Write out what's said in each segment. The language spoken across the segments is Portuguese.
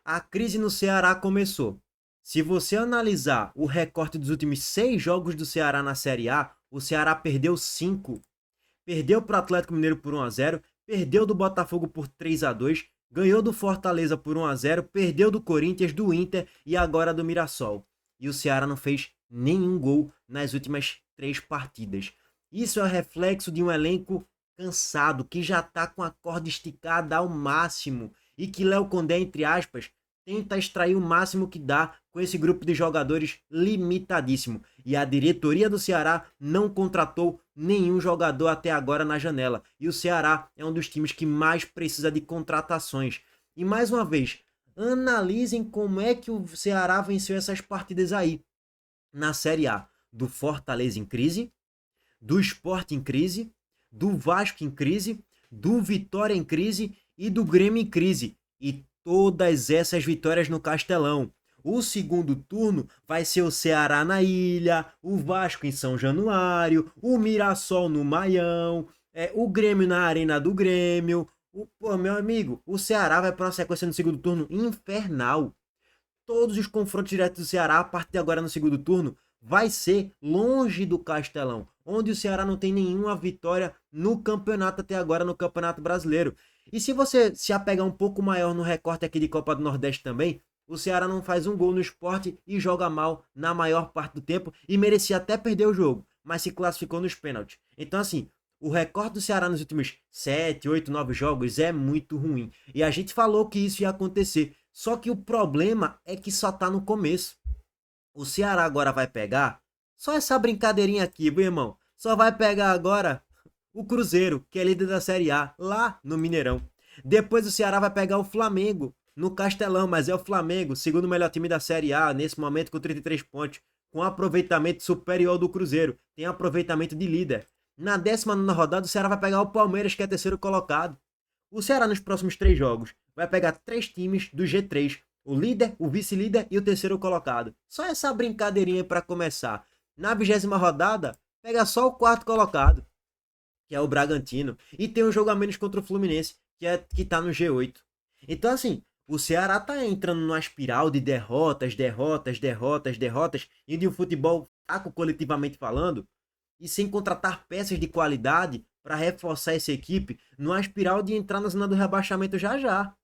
A crise no Ceará começou. Se você analisar o recorte dos últimos 6 jogos do Ceará na Série A, o Ceará perdeu 5. Perdeu para o Atlético Mineiro por 1-0, perdeu do Botafogo por 3-2, ganhou do Fortaleza por 1-0, perdeu do Corinthians, do Inter e agora do Mirassol. E o Ceará não fez nenhum gol nas últimas 3 partidas. Isso é reflexo de um elenco cansado, que já está com a corda esticada ao máximo e que Léo Condé, entre aspas, tenta extrair o máximo que dá com esse grupo de jogadores limitadíssimo. E a diretoria do Ceará não contratou nenhum jogador até agora na janela. E o Ceará é um dos times que mais precisa de contratações. E mais uma vez, analisem como é que o Ceará venceu essas partidas aí. Na Série A, do Fortaleza em crise, do Sport em crise, do Vasco em crise, do Vitória em crise e do Grêmio em crise. E todas essas vitórias no Castelão. O segundo turno vai ser o Ceará na Ilha, o Vasco em São Januário, o Mirassol no Maião, o Grêmio na Arena do Grêmio. Pô, meu amigo, o Ceará vai para uma sequência no segundo turno infernal. Todos os confrontos diretos do Ceará, a partir de agora no segundo turno, vai ser longe do Castelão, onde o Ceará não tem nenhuma vitória no campeonato até agora, no Campeonato Brasileiro. E se você se apegar um pouco maior no recorte aqui de Copa do Nordeste também, o Ceará não faz um gol no Sport e joga mal na maior parte do tempo e merecia até perder o jogo, mas se classificou nos pênaltis. Então assim, o recorde do Ceará nos últimos 7, 8, 9 jogos é muito ruim. E a gente falou que isso ia acontecer. Só que o problema é que só tá no começo. O Ceará agora vai pegar só essa brincadeirinha aqui, meu irmão. Só vai pegar agora o Cruzeiro, que é líder da Série A, lá no Mineirão. Depois o Ceará vai pegar o Flamengo no Castelão, mas é o Flamengo, segundo melhor time da Série A, nesse momento com 33 pontos, com aproveitamento superior ao do Cruzeiro. Tem aproveitamento de líder. Na 19ª rodada, o Ceará vai pegar o Palmeiras, que é terceiro colocado. O Ceará, nos próximos 3 jogos, vai pegar 3 times do G3. O líder, o vice-líder e o terceiro colocado. Só essa brincadeirinha para começar. Na 20ª rodada, pega só o quarto colocado, que é o Bragantino. E tem um jogo a menos contra o Fluminense, que tá no G8. Então, assim, o Ceará tá entrando numa espiral de derrotas, derrotas, derrotas, derrotas, e de um futebol fraco coletivamente falando, e sem contratar peças de qualidade para reforçar essa equipe, numa espiral de entrar na zona do rebaixamento já já.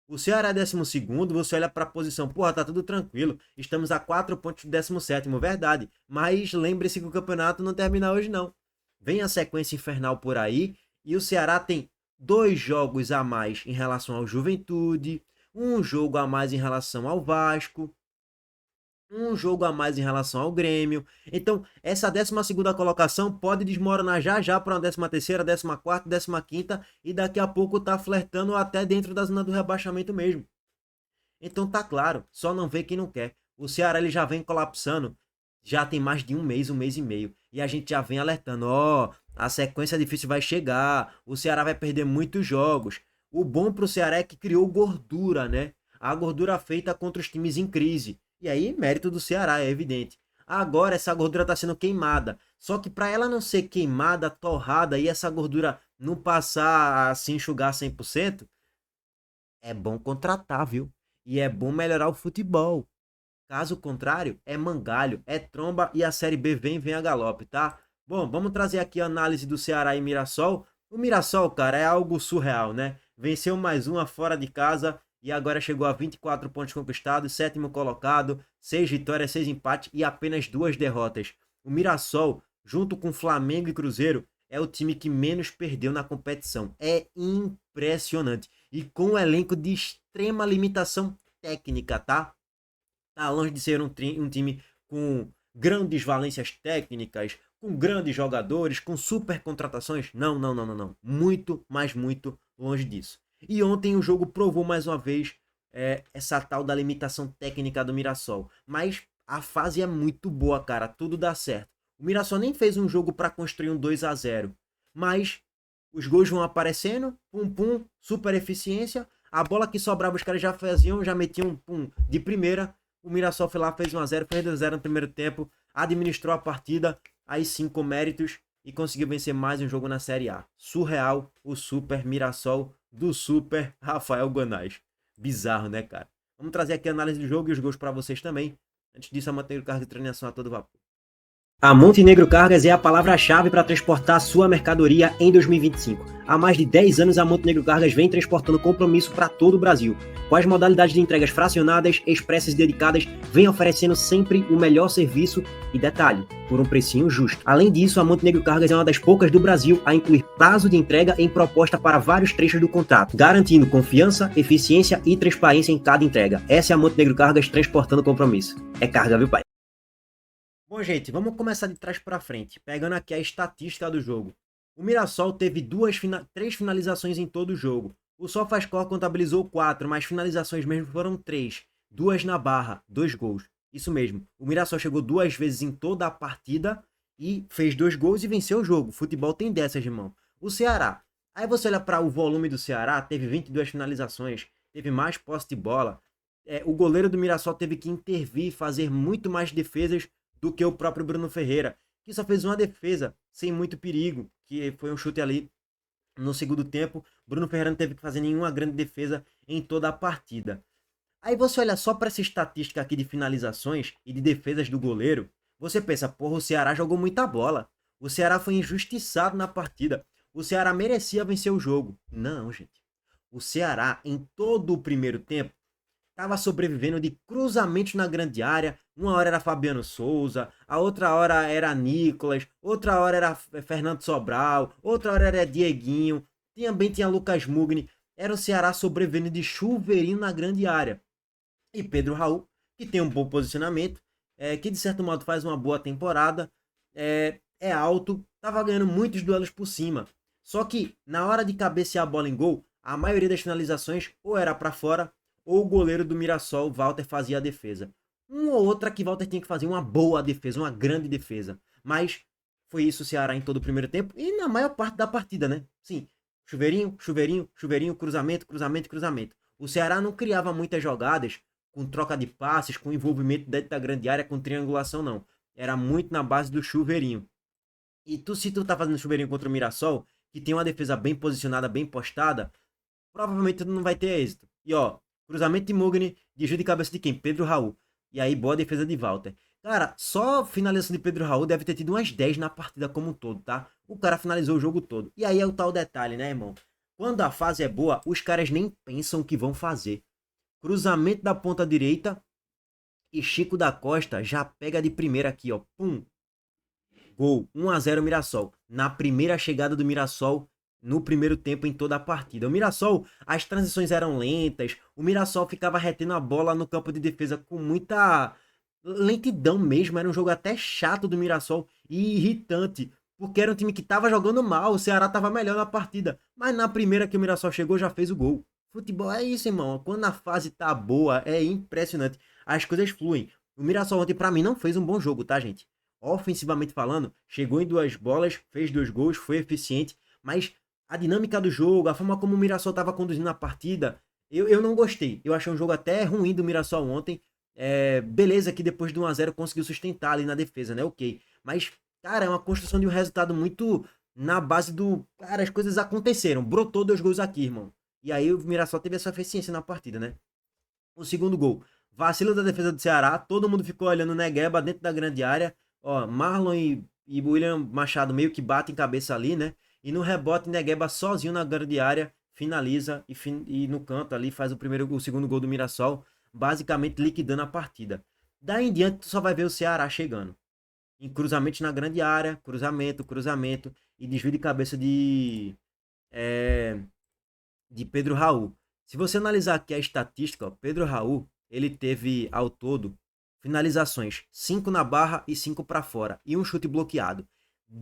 O Ceará é 12º, você olha para a posição, porra, tá tudo tranquilo, estamos a 4 pontos do 17º, verdade, mas lembre-se que o campeonato não termina hoje não. Vem a sequência infernal por aí, e o Ceará tem 2 jogos a mais em relação ao Juventude, um jogo a mais em relação ao Vasco, um jogo a mais em relação ao Grêmio. Então, essa 12ª colocação pode desmoronar já já para uma 13ª, 14ª, 15ª e daqui a pouco tá flertando até dentro da zona do rebaixamento mesmo. Então tá claro, só não vê quem não quer. O Ceará ele já vem colapsando, já tem mais de um mês e meio. E a gente já vem alertando, ó, a sequência difícil vai chegar, o Ceará vai perder muitos jogos. O bom pro Ceará é que criou gordura, né? A gordura feita contra os times em crise. E aí, mérito do Ceará, é evidente. Agora essa gordura está sendo queimada. Só que para ela não ser queimada, torrada e essa gordura não passar a se enxugar 100%, é bom contratar, viu? E é bom melhorar o futebol. Caso contrário, é mangalho, é tromba e a Série B vem a galope, tá? Bom, vamos trazer aqui a análise do Ceará e Mirassol. O Mirassol, cara, é algo surreal, né? Venceu mais uma fora de casa e agora chegou a 24 pontos conquistados, 7º colocado, 6 vitórias, 6 empates e apenas 2 derrotas. O Mirassol, junto com Flamengo e Cruzeiro, é o time que menos perdeu na competição. É impressionante. E com um elenco de extrema limitação técnica, tá? Tá longe de ser um time com grandes valências técnicas, com grandes jogadores, com super contratações. Não, não, não, não, não. Muito, mas muito longe disso. E ontem o jogo provou mais uma vez essa tal da limitação técnica do Mirassol. Mas a fase é muito boa, cara. Tudo dá certo. O Mirassol nem fez um jogo para construir um 2-0. Mas os gols vão aparecendo. Pum, pum. Super eficiência. A bola que sobrava os caras já faziam, já metiam pum, de primeira. O Mirassol foi lá, fez 1-0, fez 2-0 no primeiro tempo, administrou a partida, aí sim com méritos, e conseguiu vencer mais um jogo na Série A. Surreal, o Super Mirassol do Super Rafael Guanais. Bizarro, né, cara? Vamos trazer aqui a análise do jogo e os gols para vocês também. Antes disso, a Montenegro Cargas de treinação a todo vapor. A Montenegro Cargas é a palavra-chave para transportar sua mercadoria em 2025. Há mais de 10 anos, a Montenegro Cargas vem transportando compromisso para todo o Brasil. Com as modalidades de entregas fracionadas, expressas e dedicadas, vem oferecendo sempre o melhor serviço e detalhe, por um precinho justo. Além disso, a Montenegro Cargas é uma das poucas do Brasil a incluir prazo de entrega em proposta para vários trechos do contrato, garantindo confiança, eficiência e transparência em cada entrega. Essa é a Montenegro Cargas transportando compromisso. É carga, viu, pai? Bom, gente, vamos começar de trás para frente, pegando aqui a estatística do jogo. O Mirassol teve 3 finalizações em todo o jogo. O SofaScore contabilizou 4, mas finalizações mesmo foram 3. 2 na barra, 2 gols. Isso mesmo, o Mirassol chegou 2 vezes em toda a partida e fez 2 gols e venceu o jogo. Futebol tem dessas, irmão. O Ceará, aí você olha para o volume do Ceará, teve 22 finalizações, teve mais posse de bola. O goleiro do Mirassol teve que intervir, fazer muito mais defesas do que o próprio Bruno Ferreira, que só fez uma defesa sem muito perigo, que foi um chute ali no segundo tempo. Bruno Ferreira não teve que fazer nenhuma grande defesa em toda a partida. Aí você olha só para essa estatística aqui de finalizações e de defesas do goleiro, você pensa, porra, o Ceará jogou muita bola. O Ceará foi injustiçado na partida. O Ceará merecia vencer o jogo. Não, gente. O Ceará, em todo o primeiro tempo, estava sobrevivendo de cruzamentos na grande área. Uma hora era Fabiano Souza, a outra hora era Nicolas, outra hora era Fernando Sobral, outra hora era Dieguinho, também tinha Lucas Mugni. Era o Ceará sobrevivendo de chuveirinho na grande área. E Pedro Raul, que tem um bom posicionamento, que de certo modo faz uma boa temporada, é alto, estava ganhando muitos duelos por cima. Só que na hora de cabecear a bola em gol, a maioria das finalizações ou era para fora, ou o goleiro do Mirassol, Walter, fazia a defesa. Uma ou outra que Walter tinha que fazer uma boa defesa, uma grande defesa. Mas foi isso o Ceará em todo o primeiro tempo e na maior parte da partida, né? Sim, chuveirinho, chuveirinho, chuveirinho, cruzamento, cruzamento, cruzamento. O Ceará não criava muitas jogadas com troca de passes, com envolvimento dentro da grande área, com triangulação, não. Era muito na base do chuveirinho. E se tu tá fazendo chuveirinho contra o Mirassol, que tem uma defesa bem posicionada, bem postada, provavelmente tu não vai ter êxito. E ó, cruzamento de Mugni, desvio de cabeça de quem? Pedro Raul. E aí, boa defesa de Walter. Cara, só finalização de Pedro Raul deve ter tido umas 10 na partida como um todo, tá? O cara finalizou o jogo todo. E aí é o tal detalhe, né, irmão? Quando a fase é boa, os caras nem pensam o que vão fazer. Cruzamento da ponta direita e Chico da Costa já pega de primeira aqui, ó. Pum. Gol. 1-0 Mirassol. Na primeira chegada do Mirassol no primeiro tempo em toda a partida. O Mirassol, as transições eram lentas, o Mirassol ficava retendo a bola no campo de defesa com muita lentidão mesmo, era um jogo até chato do Mirassol e irritante, porque era um time que estava jogando mal, o Ceará estava melhor na partida, mas na primeira que o Mirassol chegou já fez o gol. Futebol é isso, irmão, quando a fase tá boa é impressionante, as coisas fluem. O Mirassol ontem pra mim não fez um bom jogo, tá, gente? Ofensivamente falando, chegou em 2 bolas, fez 2 gols, foi eficiente, mas a dinâmica do jogo, a forma como o Mirassol estava conduzindo a partida, eu não gostei. Eu achei um jogo até ruim do Mirassol ontem. Beleza que depois de 1-0 conseguiu sustentar ali na defesa, né? Ok. Mas, cara, é uma construção de um resultado muito na base do... Cara, as coisas aconteceram. Brotou 2 gols aqui, irmão. E aí o Mirassol teve essa eficiência na partida, né? O segundo gol. Vacilo da defesa do Ceará. Todo mundo ficou olhando o Negueba dentro da grande área. Ó, Marlon e William Machado meio que batem cabeça ali, né? E no rebote, Negueba sozinho na grande área, finaliza e no canto ali faz o segundo gol do Mirassol, basicamente liquidando a partida. Daí em diante, tu só vai ver o Ceará chegando. Em cruzamentos na grande área, cruzamento e desvio de cabeça de Pedro Raul. Se você analisar aqui a estatística, ó, Pedro Raul, ele teve ao todo finalizações 5 na barra e 5 para fora e um chute bloqueado.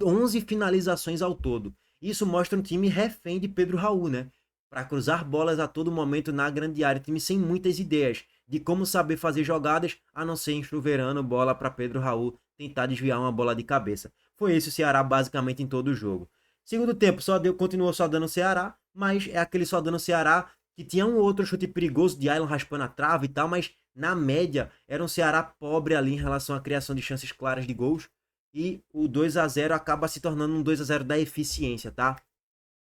11 finalizações ao todo. Isso mostra um time refém de Pedro Raul, né? Para cruzar bolas a todo momento na grande área. Time sem muitas ideias de como saber fazer jogadas, a não ser enxuveirando bola para Pedro Raul tentar desviar uma bola de cabeça. Foi esse o Ceará basicamente em todo o jogo. Segundo tempo, continuou só dando o Ceará, mas é aquele só dando o Ceará que tinha um outro chute perigoso de Ailon raspando a trave e tal, mas na média era um Ceará pobre ali em relação à criação de chances claras de gols. E o 2-0 acaba se tornando um 2-0 da eficiência, tá?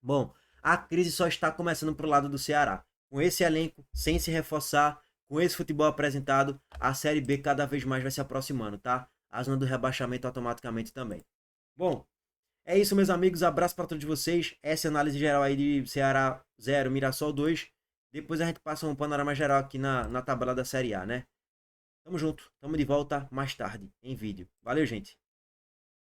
Bom, a crise só está começando pro lado do Ceará. Com esse elenco, sem se reforçar, com esse futebol apresentado, a Série B cada vez mais vai se aproximando, tá? A zona do rebaixamento automaticamente também. Bom, é isso, meus amigos. Abraço para todos vocês. Essa é a análise geral aí de Ceará 0, Mirassol 2. Depois a gente passa um panorama geral aqui na tabela da Série A, né? Tamo junto. Tamo de volta mais tarde, em vídeo. Valeu, gente.